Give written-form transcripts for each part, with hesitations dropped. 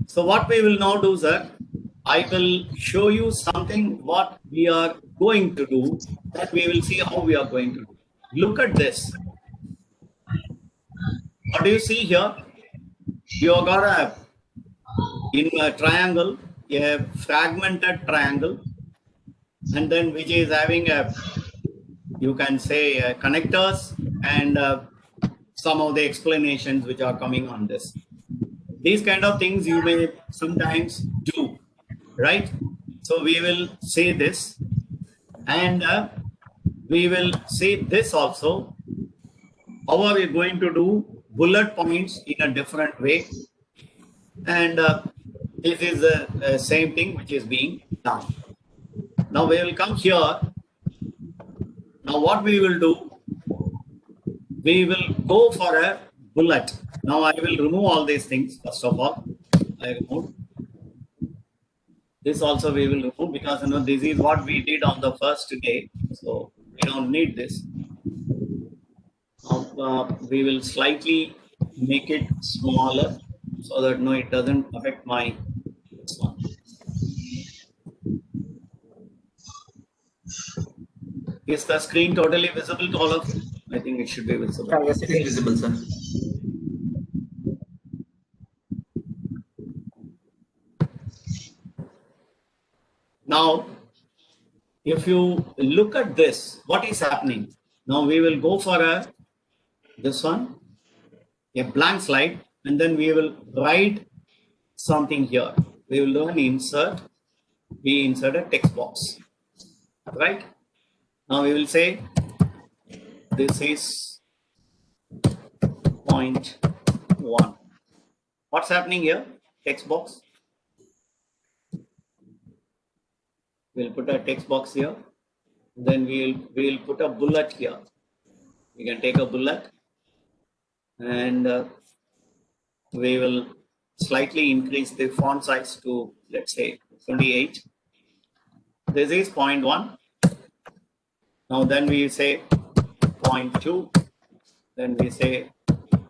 So what we will now do, sir, I will show you something what we are going to do, that we will see how we are going to do. Look at this. What do you see here? You have got in a triangle, a fragmented triangle, and then which is having you can say connectors and some of the explanations which are coming on this. These kind of things you may sometimes do, right? So we will say this, and we will see this also. How are we going to do bullet points in a different way? And this is the same thing which is being done. Now we will come here. Now what we will do, we will go for a bullet. Now I will remove all these things. First of all, I remove. This also we will remove, because this is what we did on the first day. So we don't need this. Now we will slightly make it smaller so that it doesn't affect my this one. Is the screen totally visible to all of you? I think it should be visible. Yes, it is visible, sir. Now, if you look at this, what is happening? Now we will go for this one, a blank slide, and then we will write something here. We will do an insert. We insert a text box, right? Now we will say this is point 1. What's happening here? Text box. We'll put a text box here. Then we'll put a bullet here. We can take a bullet, and we will slightly increase the font size to, let's say, 28. This is point 1. Now then we say point 2. Then we say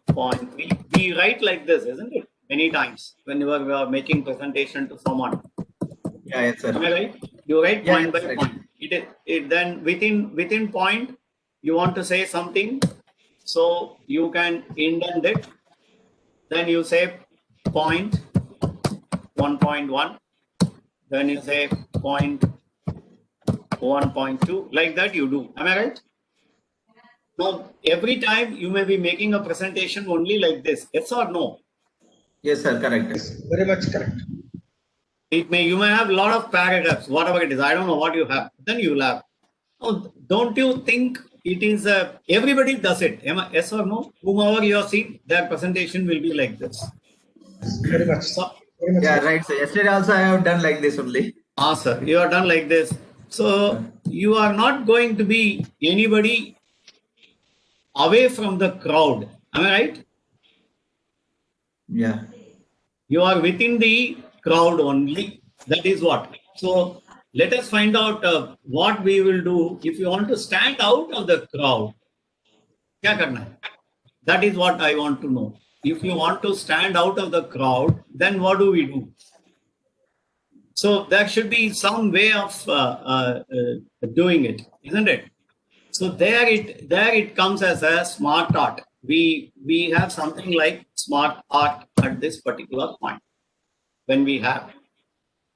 point 3. We write like this, isn't it? Many times whenever we are making presentation to someone. Yeah, yes, sir. Am I right? You write point by point. It then within point you want to say something, so you can indent it. Then you say point 1.1. Then you say point 1.2. Like that you do. Am I right? Now every time you may be making a presentation only like this. Yes or no? Yes, sir. Correct. Yes, very much correct. You may have a lot of paragraphs, whatever it is. I don't know what you have. Then you will have. Now, don't you think it is everybody does it? Yes or no? Whomever you are seeing, their presentation will be like this. Very much. Very much Yeah, correct. right. So yesterday also I have done like this only. Sir, you are done like this. So you are not going to be anybody away from the crowd. Am I right? Yeah. You are within the crowd only. That is what. So let us find out what we will do if you want to stand out of the crowd. Kya karna hai? That is what I want to know. If you want to stand out of the crowd, then what do we do? So there should be some way of doing it, isn't it? So there it comes as a smart art. We have something like smart art at this particular point when we have.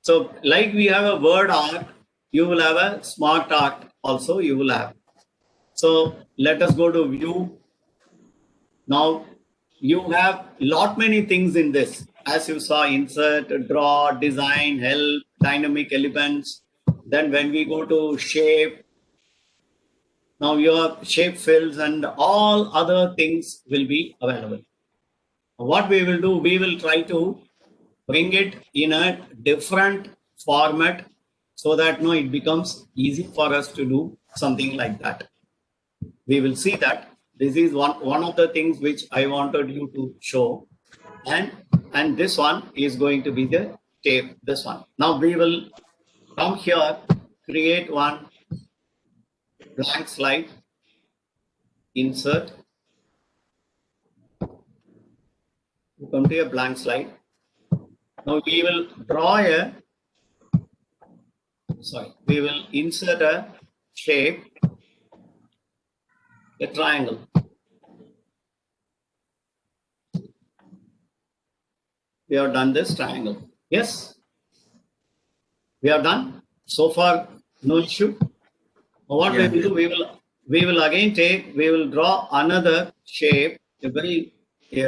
So like we have a word art, you will have a smart art also you will have. So let us go to view. Now you have lot many things in this. As you saw, insert, draw, design, help, dynamic elements. Then when we go to shape, now your shape fills and all other things will be available. What we will do, we will try to bring it in a different format so that it becomes easy for us to do something like that. We will see that. This is one of the things which I wanted you to show. And this one is going to be the tape, this one. Now we will come here, create one blank slide, insert, come to a blank slide. Now we will draw a, we will insert a shape, a triangle. We have done this triangle. Yes? We have done. So far, no issue. Now what Yeah. we will do, we will again we will draw another shape, a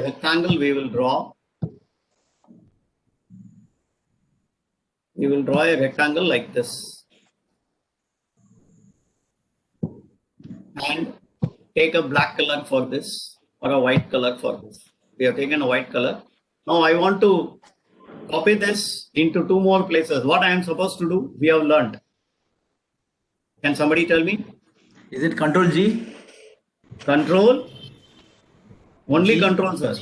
rectangle we will draw. We will draw a rectangle like this. And take a black color for this or a white color for this. We have taken a white color. Now I want to copy this into two more places. What I am supposed to do, we have learned. Can somebody tell me? Is it Control G? Control? Only G? control, sir.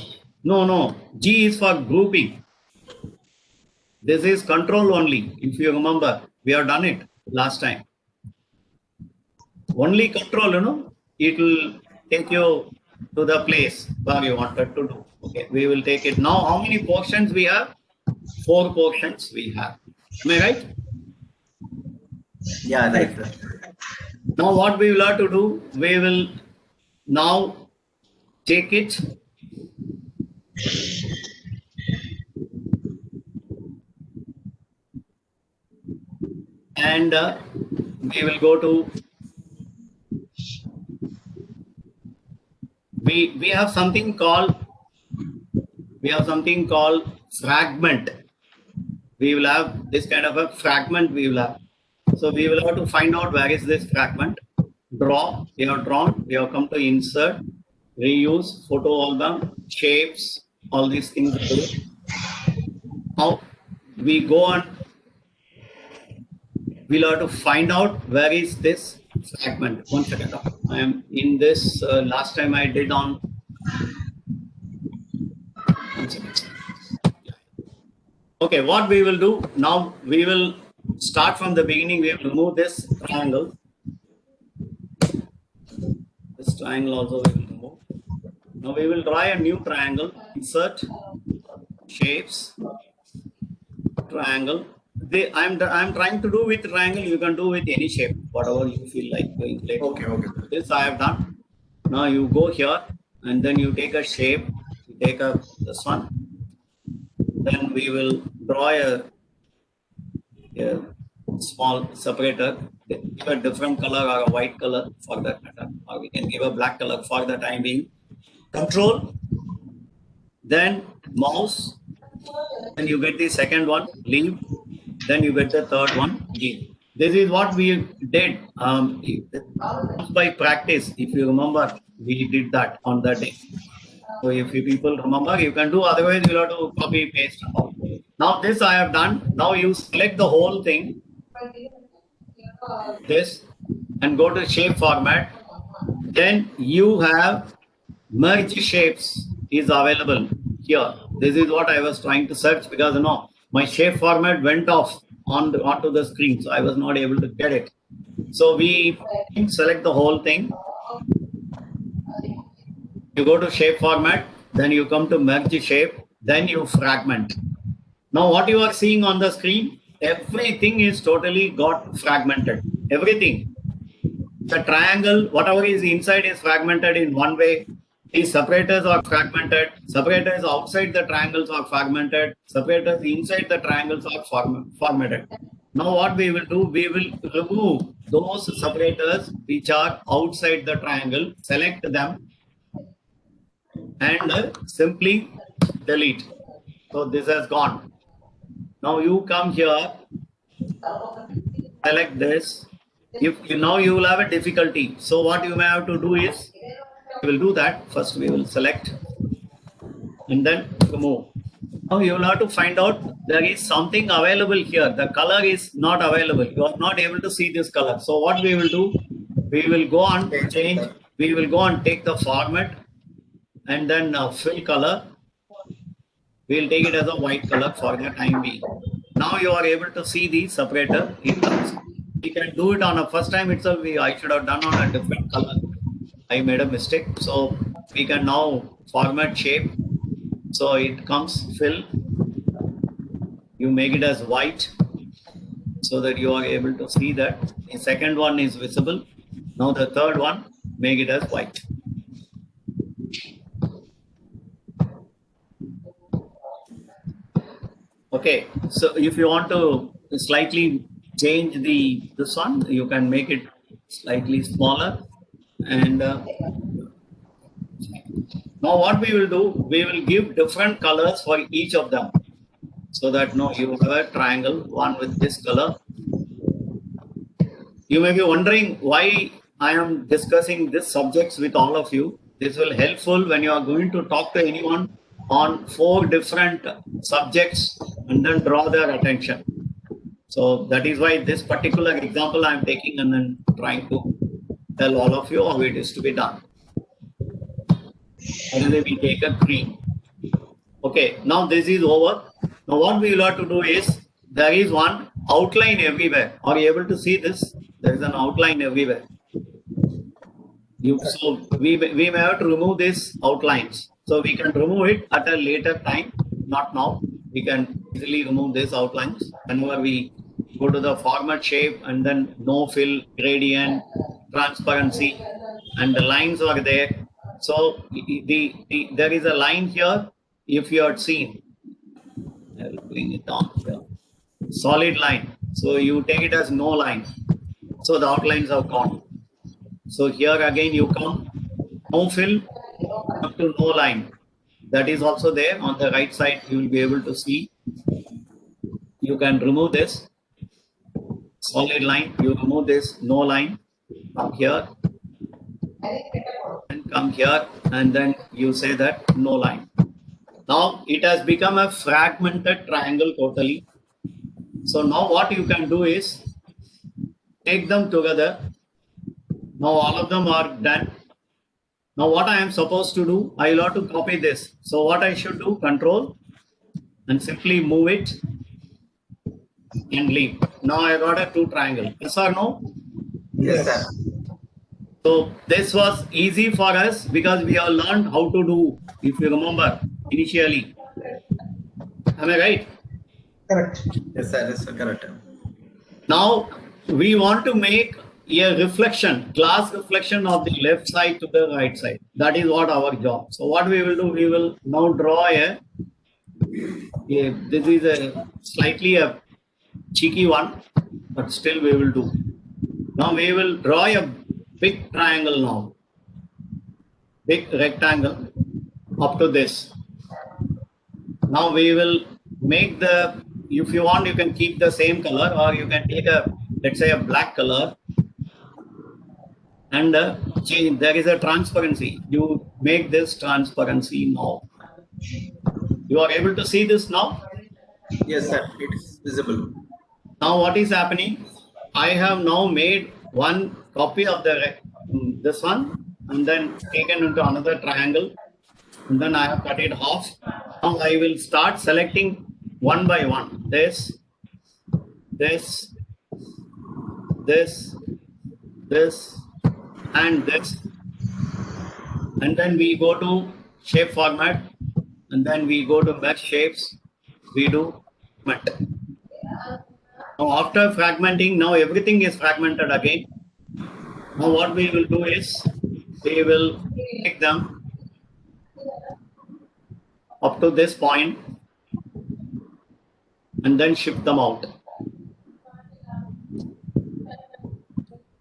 No. G is for grouping. This is control only. If you remember, we have done it last time. Only control, it will take you to the place where you wanted to do. Okay, we will take it. Now, how many portions we have? 4 portions we have. Am I right? Yeah, right, sir. Now, what we will have to do, we will now take it and we will go to, we have something called fragment. We will have this kind of a fragment we will have. So we will have to find out where is this fragment. Draw, we have drawn, we have come to insert, reuse, photo album, shapes, all these things. Now we go on, we'll have to find out where is this fragment. One second. I am in this, last time I did on, one second. Okay, what we will do now, we will start from the beginning. We will remove this triangle. This triangle also we will remove. Now we will draw a new triangle. Insert, shapes, triangle. I'm trying to do with triangle. You can do with any shape, whatever you feel like doing later. Okay. This I have done. Now you go here and then you take a shape. You take this one. Then we will draw a small separator. Give a different color or a white color for that matter, or we can give a black color for the time being. Control, then mouse, then you get the second one, leave, then you get the third one, leave. This is what we did by practice. If you remember, we did that on that day. So if you people remember, you can do, otherwise you'll have to copy paste. Now this I have done. Now you select the whole thing, this, and go to shape format. Then you have merge shapes is available here. This is what I was trying to search because my shape format went off onto the screen, so I was not able to get it. So we select the whole thing. You go to shape format, then you come to merge shape, then you fragment. Now what you are seeing on the screen, everything is totally got fragmented. Everything. The triangle, whatever is inside is fragmented in one way. These separators are fragmented. Separators outside the triangles are fragmented. Separators inside the triangles are formatted. Now what we will do, we will remove those separators which are outside the triangle, select them, and simply delete. So this has gone. Now you come here, select this. Now you will have a difficulty. So what you may have to do is, we will do that. First we will select and then remove. Now you will have to find out there is something available here. The color is not available. You are not able to see this color. So what we will do, we will go on change. We will go and take the format and then fill color. We will take it as a white color for the time being. Now you are able to see the separator in terms. We can do it on a first time itself. I should have done on a different color. I made a mistake. So we can now format shape. So it comes fill. you make it as white so that you are able to see that. The second one is visible. Now the third one, make it as white. Okay, so if you want to slightly change this one, you can make it slightly smaller. And now what we will do, we will give different colors for each of them. So that no, you have a triangle, one with this color. You may be wondering why I am discussing these subjects with all of you. This will helpful when you are going to talk to anyone on 4 different subjects and then draw their attention. So that is why this particular example I am taking and then trying to tell all of you how it is to be done. And then we take a green. Okay, now this is over. Now what we will have to do is, there is one outline everywhere. Are you able to see this? There is an outline everywhere. So we may have to remove these outlines. So we can remove it at a later time, not now. We can easily remove these outlines whenever we go to the format shape and then no fill, gradient, transparency, and the lines are there. So there is a line here. If you had seen, I will bring it down here. Solid line. So you take it as no line. So the outlines are gone. So here again you come, no fill up to no line. That is also there on the right side. You will be able to see. You can remove this solid line. You remove this no line. Come here and come here, and then you say that no line. Now it has become a fragmented triangle totally. So now what you can do is take them together. Now all of them are done. Now what I am supposed to do, I will have to copy this. So what I should do, control and simply move it and leave. Now I got a 2 triangle. Yes or no? Yes, sir. So this was easy for us because we have learned how to do, if you remember initially. Am I right? Correct. Yes, sir. Yes, sir. Correct. Now we want to make a reflection, glass reflection of the left side to the right side. That is what our job. So what we will do, we will now draw this is a slightly a cheeky one, but still we will do. Now we will draw a big triangle now, big rectangle up to this. Now we will make the, if you want, you can keep the same color, or you can take a, let's say, a black color, and change. There is a transparency. You make this transparency now. You are able to see this now? Yes, sir. It is visible. Now what is happening? I have now made one copy of this one and then taken into another triangle, and then I have cut it off. Now I will start selecting one by one. This, and this, and then we go to shape format, and then we go to mesh shapes. We do format. Now after fragmenting, now everything is fragmented again. Now what we will do is, we will take them up to this point and then shift them out.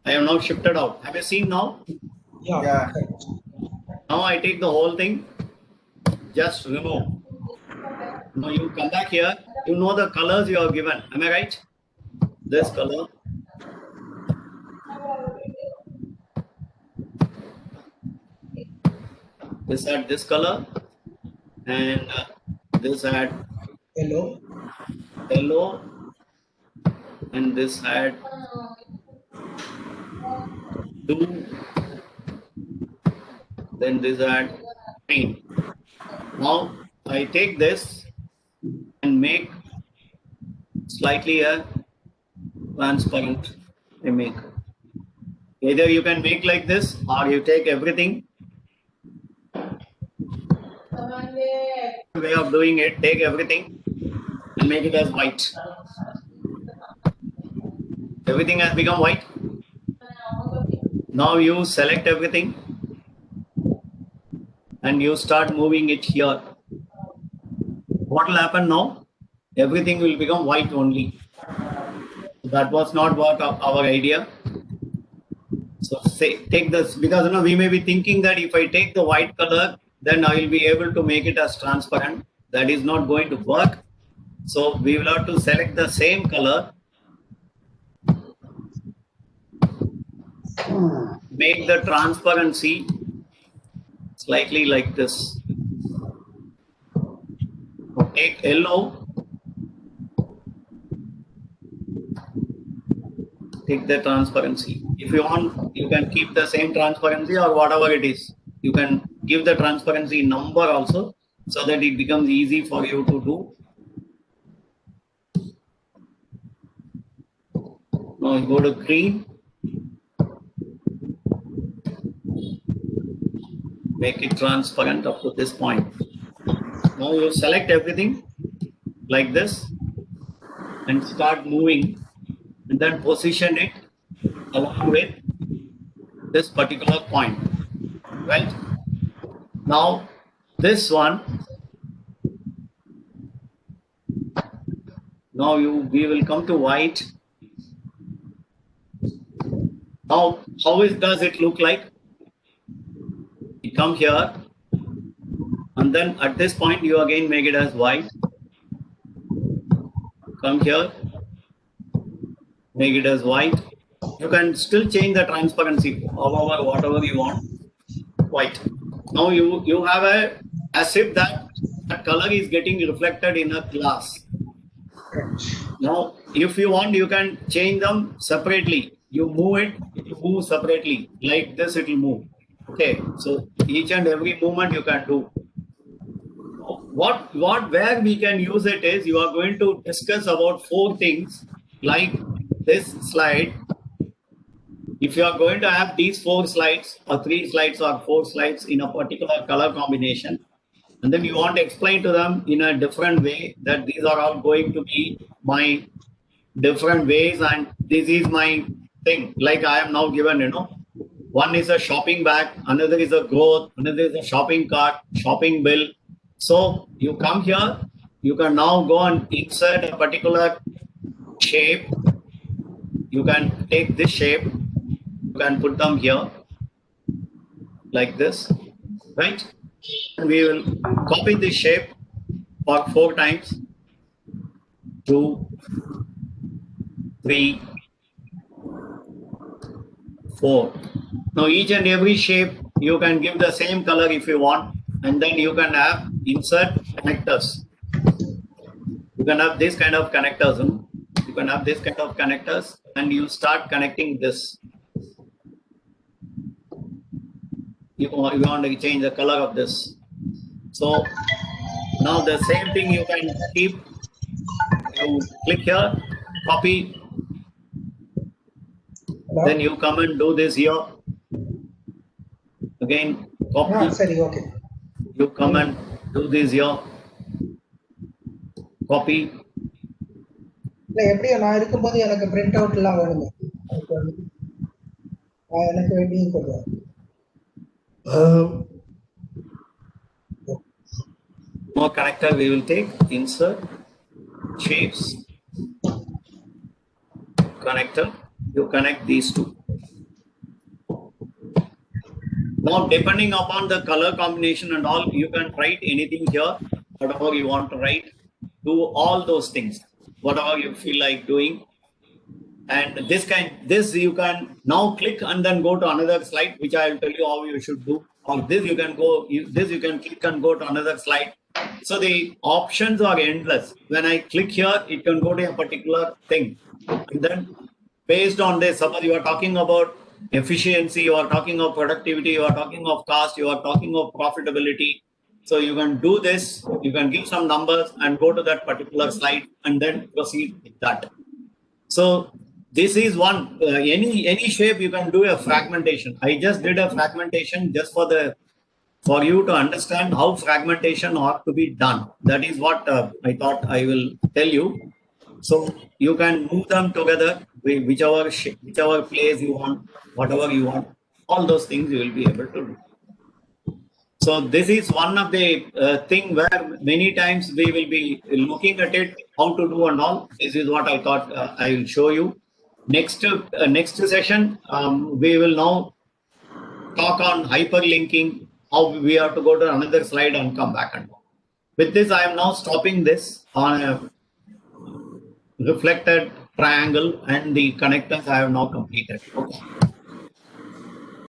I have now shifted out. Have you seen now? Yeah. Yeah. Correct. Now I take the whole thing, just remove. Now you come back here, you know the colors you have given. Am I right? This color. This had this color, and this had Yellow. yellow, and this had blue, then this had green. Now I take this and make slightly a transparent. I make. Either you can make like this, or you take everything. Way of doing it, take everything, and make it as white. Everything has become white. Now you select everything and you start moving it here. What will happen now? Everything will become white only. That was not what our idea. So take this, because we may be thinking that if I take the white color, then I will be able to make it as transparent. That is not going to work. So we will have to select the same color, make the transparency slightly like this. Take yellow, take the transparency. If you want, you can keep the same transparency or whatever it is. You can give the transparency number also, so that it becomes easy for you to do. Now you go to green, make it transparent up to this point. Now you select everything like this and start moving, and then position it along with this particular point, right? Now this one, now we will come to white. Now does it look like? You come here, and then at this point you again make it as white. Come here, make it as white. You can still change the transparency, however, whatever you want. White. Now you have as if that color is getting reflected in a glass. Now, if you want, you can change them separately. You move it, it will move separately. Like this, it will move. Okay, so each and every movement you can do. Where we can use it is, you are going to discuss about 4 things like this slide. If you are going to have these 4 slides or 3 slides or 4 slides in a particular color combination, and then you want to explain to them in a different way that these are all going to be my different ways and this is my thing. Like I am now given, one is a shopping bag, another is a growth, another is a shopping cart, shopping bill. So you come here, you can now go and insert a particular shape. You can take this shape, you can put them here like this, right? And we will copy this shape for 4 times. 2, 3, 4. Now each and every shape you can give the same color if you want, and then you can have insert connectors. You can have this kind of connectors. You can have this kind of connectors, and you start connecting this. You want to change the color of this. So now the same thing you can keep. You click here, copy. Hello? Then you come and do this here. Again, copy. Sorry, okay. You come and do this here. Copy. இல்லை எப்படி நான் இருக்கும்போது எனக்கு print out எல்லாம் வேணுங்க எனக்கு வேண்டியும் கொஞ்சம் More connector we will take. Insert shapes, connector. You connect these 2. Now depending upon the color combination and all, you can write anything here, whatever you want to write. Do all those things, whatever you feel like doing. And this you can now click and then go to another slide, which I will tell you how you should do. Or this you can click and go to another slide. So the options are endless. When I click here, it can go to a particular thing. And then based on this, suppose you are talking about efficiency, you are talking of productivity, you are talking of cost, you are talking of profitability. So you can do this, you can give some numbers and go to that particular slide and then proceed with that. So this is one, any shape you can do a fragmentation. I just did a fragmentation just for the for you to understand how fragmentation ought to be done. That is what I thought I will tell you. So you can move them together, whichever place you want, whatever you want, all those things you will be able to do. So this is one of the thing where many times we will be looking at it, how to do and all. This is what I thought I will show you. Next session, we will now talk on hyperlinking, how we have to go to another slide and come back and go. With this, I am now stopping this on a reflected triangle and the connectors I have now completed. Okay.